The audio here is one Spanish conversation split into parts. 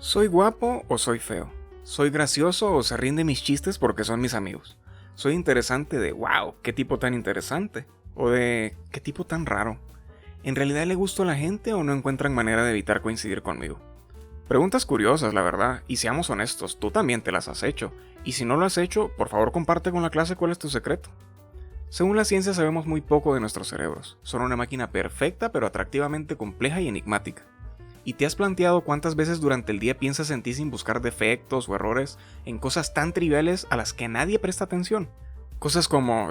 ¿Soy guapo o soy feo? ¿Soy gracioso o se ríen de mis chistes porque son mis amigos? ¿Soy interesante de wow, qué tipo tan interesante? ¿O de qué tipo tan raro? ¿En realidad le gusto a la gente o no encuentran manera de evitar coincidir conmigo? Preguntas curiosas, la verdad, y seamos honestos, tú también te las has hecho. Y si no lo has hecho, por favor comparte con la clase cuál es tu secreto. Según la ciencia sabemos muy poco de nuestros cerebros. Son una máquina perfecta pero atractivamente compleja y enigmática. ¿Y te has planteado cuántas veces durante el día piensas en ti sin buscar defectos o errores en cosas tan triviales a las que nadie presta atención? Cosas como,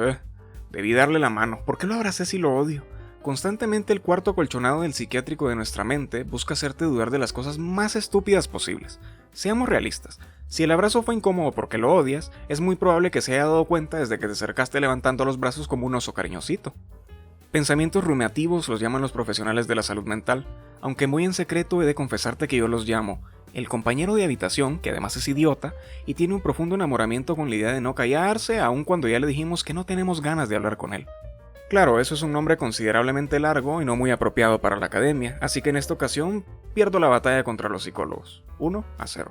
debí darle la mano, ¿por qué lo abracé si lo odio? Constantemente el cuarto acolchonado del psiquiátrico de nuestra mente busca hacerte dudar de las cosas más estúpidas posibles. Seamos realistas, si el abrazo fue incómodo porque lo odias, es muy probable que se haya dado cuenta desde que te acercaste levantando los brazos como un oso cariñosito. Pensamientos rumiativos los llaman los profesionales de la salud mental, aunque muy en secreto he de confesarte que yo los llamo el compañero de habitación, que además es idiota, y tiene un profundo enamoramiento con la idea de no callarse, aun cuando ya le dijimos que no tenemos ganas de hablar con él. Claro, eso es un nombre considerablemente largo y no muy apropiado para la academia, así que en esta ocasión pierdo la batalla contra los psicólogos, 1-0.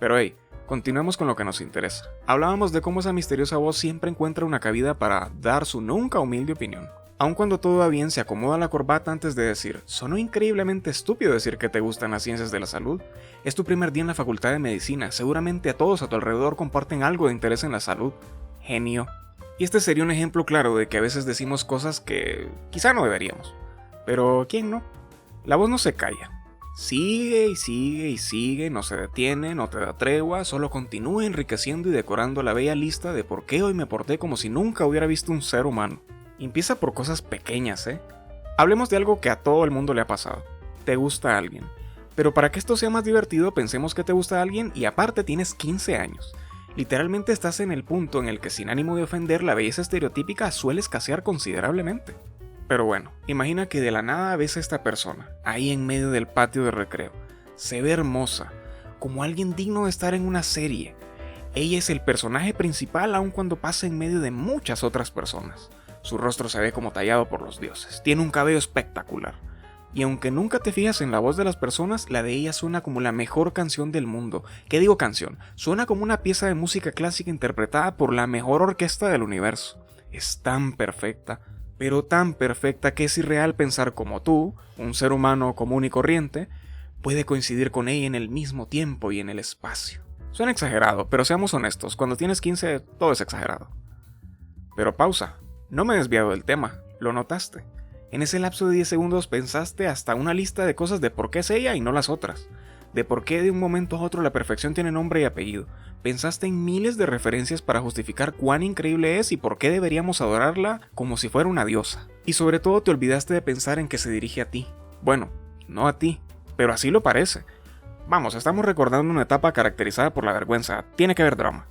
Pero hey, continuemos con lo que nos interesa. Hablábamos de cómo esa misteriosa voz siempre encuentra una cabida para dar su nunca humilde opinión. Aun cuando todo va bien, se acomoda la corbata antes de decir, sonó increíblemente estúpido decir que te gustan las ciencias de la salud. Es tu primer día en la facultad de medicina, seguramente a todos a tu alrededor comparten algo de interés en la salud. Genio. Y este sería un ejemplo claro de que a veces decimos cosas que quizá no deberíamos. Pero ¿quién no? La voz no se calla. Sigue y sigue y sigue, no se detiene, no te da tregua, solo continúa enriqueciendo y decorando la bella lista de por qué hoy me porté como si nunca hubiera visto un ser humano. Empieza por cosas pequeñas, Hablemos de algo que a todo el mundo le ha pasado. Te gusta alguien. Pero para que esto sea más divertido, pensemos que te gusta alguien y aparte tienes 15 años. Literalmente estás en el punto en el que sin ánimo de ofender la belleza estereotípica suele escasear considerablemente. Pero bueno, imagina que de la nada ves a esta persona, ahí en medio del patio de recreo. Se ve hermosa, como alguien digno de estar en una serie. Ella es el personaje principal aun cuando pasa en medio de muchas otras personas. Su rostro se ve como tallado por los dioses, tiene un cabello espectacular. Y aunque nunca te fijas en la voz de las personas, la de ella suena como la mejor canción del mundo. ¿Qué digo canción? Suena como una pieza de música clásica interpretada por la mejor orquesta del universo. Es tan perfecta, pero tan perfecta que es irreal pensar como tú, un ser humano común y corriente, puede coincidir con ella en el mismo tiempo y en el espacio. Suena exagerado, pero seamos honestos, cuando tienes 15 todo es exagerado. Pero pausa. No me he desviado del tema, lo notaste. En ese lapso de 10 segundos pensaste hasta una lista de cosas de por qué es ella y no las otras. De por qué de un momento a otro la perfección tiene nombre y apellido. Pensaste en miles de referencias para justificar cuán increíble es y por qué deberíamos adorarla como si fuera una diosa. Y sobre todo te olvidaste de pensar en que se dirige a ti. Bueno, no a ti, pero así lo parece. Vamos, estamos recordando una etapa caracterizada por la vergüenza. Tiene que haber drama.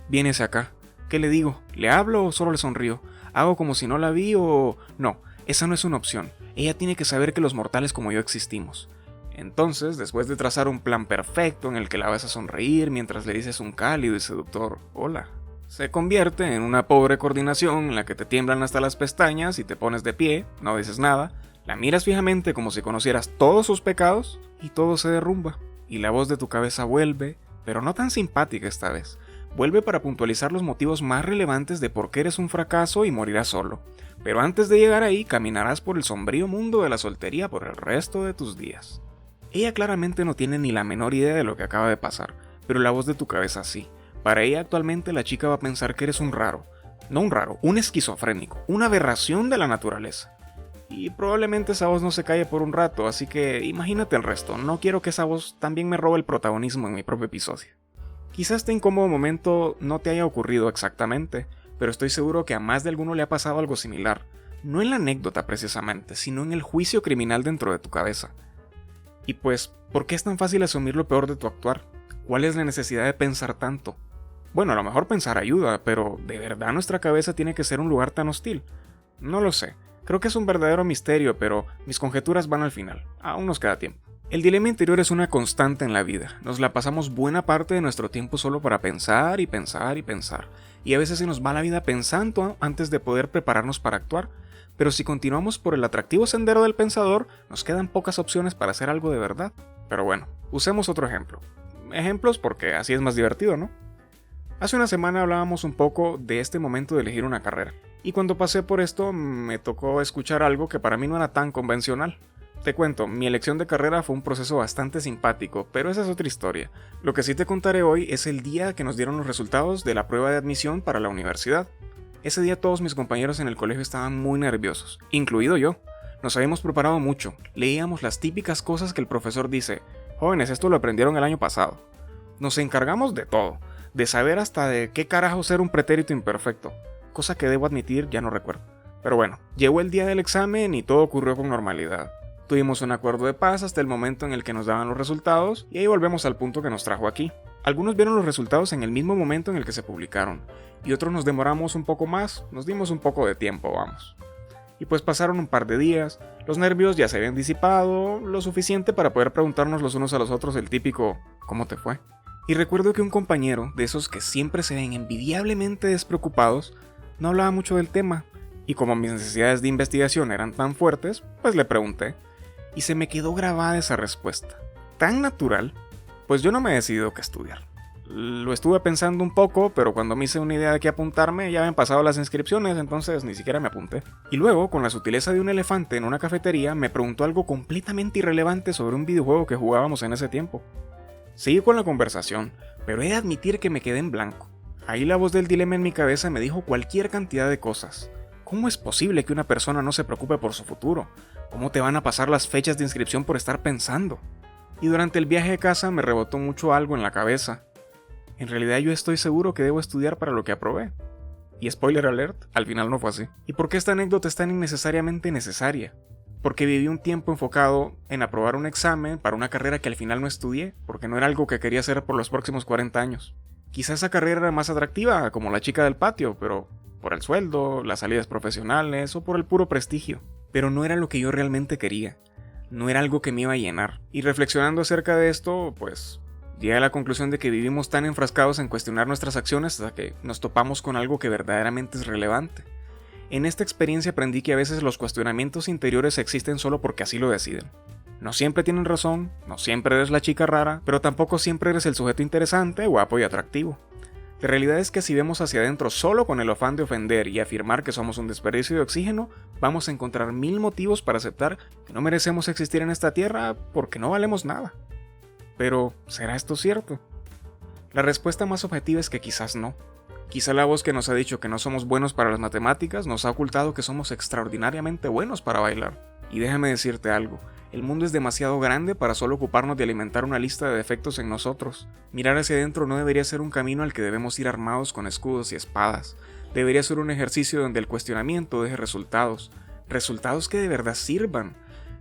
Viene hacia acá. ¿Qué le digo? ¿Le hablo o solo le sonrío? ¿Hago como si no la vi o...? No, esa no es una opción. Ella tiene que saber que los mortales como yo existimos. Entonces, después de trazar un plan perfecto en el que la vas a sonreír mientras le dices un cálido y seductor «Hola», se convierte en una pobre coordinación en la que te tiemblan hasta las pestañas y te pones de pie, no dices nada, la miras fijamente como si conocieras todos sus pecados y todo se derrumba. Y la voz de tu cabeza vuelve, pero no tan simpática esta vez. Vuelve para puntualizar los motivos más relevantes de por qué eres un fracaso y morirás solo. Pero antes de llegar ahí, caminarás por el sombrío mundo de la soltería por el resto de tus días. Ella claramente no tiene ni la menor idea de lo que acaba de pasar, pero la voz de tu cabeza sí. Para ella actualmente la chica va a pensar que eres un raro. No un raro, un esquizofrénico, una aberración de la naturaleza. Y probablemente esa voz no se calle por un rato, así que imagínate el resto. No quiero que esa voz también me robe el protagonismo en mi propio episodio. Quizás este incómodo momento no te haya ocurrido exactamente, pero estoy seguro que a más de alguno le ha pasado algo similar. No en la anécdota precisamente, sino en el juicio criminal dentro de tu cabeza. Y pues, ¿por qué es tan fácil asumir lo peor de tu actuar? ¿Cuál es la necesidad de pensar tanto? Bueno, a lo mejor pensar ayuda, pero ¿de verdad nuestra cabeza tiene que ser un lugar tan hostil? No lo sé. Creo que es un verdadero misterio, pero mis conjeturas van al final. Aún nos queda tiempo. El dilema interior es una constante en la vida. Nos la pasamos buena parte de nuestro tiempo solo para pensar y pensar y pensar. Y a veces se nos va la vida pensando antes de poder prepararnos para actuar. Pero si continuamos por el atractivo sendero del pensador, nos quedan pocas opciones para hacer algo de verdad. Pero bueno, usemos otro ejemplo. Ejemplos porque así es más divertido, ¿no? Hace una semana hablábamos un poco de este momento de elegir una carrera. Y cuando pasé por esto me tocó escuchar algo que para mí no era tan convencional. Te cuento, mi elección de carrera fue un proceso bastante simpático, pero esa es otra historia. Lo que sí te contaré hoy es el día que nos dieron los resultados de la prueba de admisión para la universidad. Ese día todos mis compañeros en el colegio estaban muy nerviosos, incluido yo. Nos habíamos preparado mucho, leíamos las típicas cosas que el profesor dice: jóvenes, esto lo aprendieron el año pasado. Nos encargamos de todo, de saber hasta de qué carajo ser un pretérito imperfecto, cosa que debo admitir ya no recuerdo. Pero bueno, llegó el día del examen y todo ocurrió con normalidad. Tuvimos un acuerdo de paz hasta el momento en el que nos daban los resultados, y ahí volvemos al punto que nos trajo aquí. Algunos vieron los resultados en el mismo momento en el que se publicaron, y otros nos demoramos un poco más, nos dimos un poco de tiempo, vamos. Y pues pasaron un par de días, los nervios ya se habían disipado, lo suficiente para poder preguntarnos los unos a los otros el típico ¿cómo te fue? Y recuerdo que un compañero, de esos que siempre se ven envidiablemente despreocupados, no hablaba mucho del tema, y como mis necesidades de investigación eran tan fuertes, pues le pregunté. Y se me quedó grabada esa respuesta. Tan natural, pues yo no me he decidido qué estudiar. Lo estuve pensando un poco, pero cuando me hice una idea de qué apuntarme, ya habían pasado las inscripciones, entonces ni siquiera me apunté. Y luego, con la sutileza de un elefante en una cafetería, me preguntó algo completamente irrelevante sobre un videojuego que jugábamos en ese tiempo. Seguí con la conversación, pero he de admitir que me quedé en blanco. Ahí la voz del dilema en mi cabeza me dijo cualquier cantidad de cosas. ¿Cómo es posible que una persona no se preocupe por su futuro? ¿Cómo te van a pasar las fechas de inscripción por estar pensando? Y durante el viaje de casa me rebotó mucho algo en la cabeza. En realidad yo estoy seguro que debo estudiar para lo que aprobé. Y spoiler alert, al final no fue así. ¿Y por qué esta anécdota es tan innecesariamente necesaria? Porque viví un tiempo enfocado en aprobar un examen para una carrera que al final no estudié, porque no era algo que quería hacer por los próximos 40 años. Quizá esa carrera era más atractiva, como la chica del patio, pero por el sueldo, las salidas profesionales o por el puro prestigio. Pero no era lo que yo realmente quería. No era algo que me iba a llenar. Y reflexionando acerca de esto, pues llegué a la conclusión de que vivimos tan enfrascados en cuestionar nuestras acciones hasta que nos topamos con algo que verdaderamente es relevante. En esta experiencia aprendí que a veces los cuestionamientos interiores existen solo porque así lo deciden. No siempre tienen razón, no siempre eres la chica rara, pero tampoco siempre eres el sujeto interesante, guapo y atractivo. La realidad es que si vemos hacia adentro solo con el afán de ofender y afirmar que somos un desperdicio de oxígeno, vamos a encontrar 1000 motivos para aceptar que no merecemos existir en esta tierra porque no valemos nada. Pero, ¿será esto cierto? La respuesta más objetiva es que quizás no. Quizá la voz que nos ha dicho que no somos buenos para las matemáticas nos ha ocultado que somos extraordinariamente buenos para bailar. Y déjame decirte algo. El mundo es demasiado grande para solo ocuparnos de alimentar una lista de defectos en nosotros. Mirar hacia adentro no debería ser un camino al que debemos ir armados con escudos y espadas. Debería ser un ejercicio donde el cuestionamiento deje resultados. Resultados que de verdad sirvan.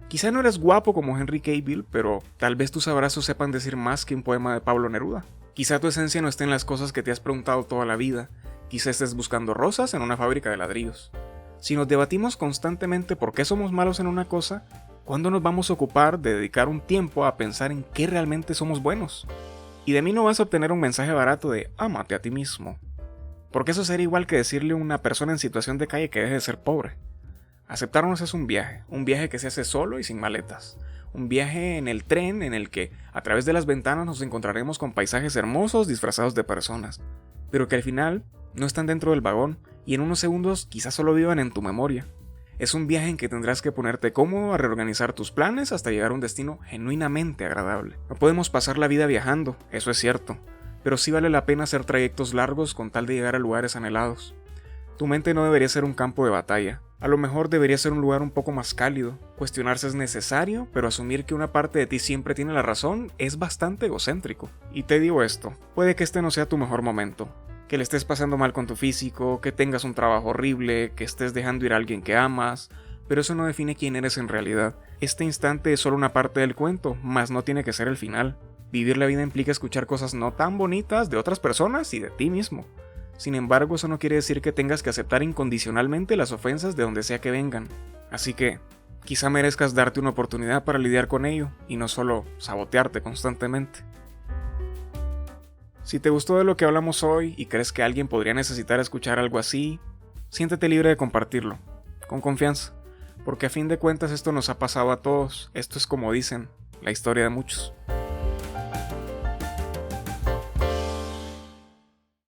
Quizá no eres guapo como Henry Cavill, pero tal vez tus abrazos sepan decir más que un poema de Pablo Neruda. Quizá tu esencia no esté en las cosas que te has preguntado toda la vida. Quizá estés buscando rosas en una fábrica de ladrillos. Si nos debatimos constantemente por qué somos malos en una cosa, ¿cuándo nos vamos a ocupar de dedicar un tiempo a pensar en qué realmente somos buenos? Y de mí no vas a obtener un mensaje barato de ámate a ti mismo. Porque eso sería igual que decirle a una persona en situación de calle que deje de ser pobre. Aceptarnos es un viaje que se hace solo y sin maletas. Un viaje en el tren en el que a través de las ventanas nos encontraremos con paisajes hermosos disfrazados de personas, pero que al final no están dentro del vagón y en unos segundos quizás solo vivan en tu memoria. Es un viaje en que tendrás que ponerte cómodo a reorganizar tus planes hasta llegar a un destino genuinamente agradable. No podemos pasar la vida viajando, eso es cierto, pero sí vale la pena hacer trayectos largos con tal de llegar a lugares anhelados. Tu mente no debería ser un campo de batalla. A lo mejor debería ser un lugar un poco más cálido. Cuestionarse es necesario, pero asumir que una parte de ti siempre tiene la razón es bastante egocéntrico. Y te digo esto, puede que este no sea tu mejor momento. Que le estés pasando mal con tu físico, que tengas un trabajo horrible, que estés dejando ir a alguien que amas, pero eso no define quién eres en realidad. Este instante es solo una parte del cuento, mas no tiene que ser el final. Vivir la vida implica escuchar cosas no tan bonitas de otras personas y de ti mismo. Sin embargo, eso no quiere decir que tengas que aceptar incondicionalmente las ofensas de donde sea que vengan. Así que, quizá merezcas darte una oportunidad para lidiar con ello, y no solo sabotearte constantemente. Si te gustó de lo que hablamos hoy y crees que alguien podría necesitar escuchar algo así, siéntete libre de compartirlo, con confianza, porque a fin de cuentas esto nos ha pasado a todos, esto es como dicen, la historia de muchos.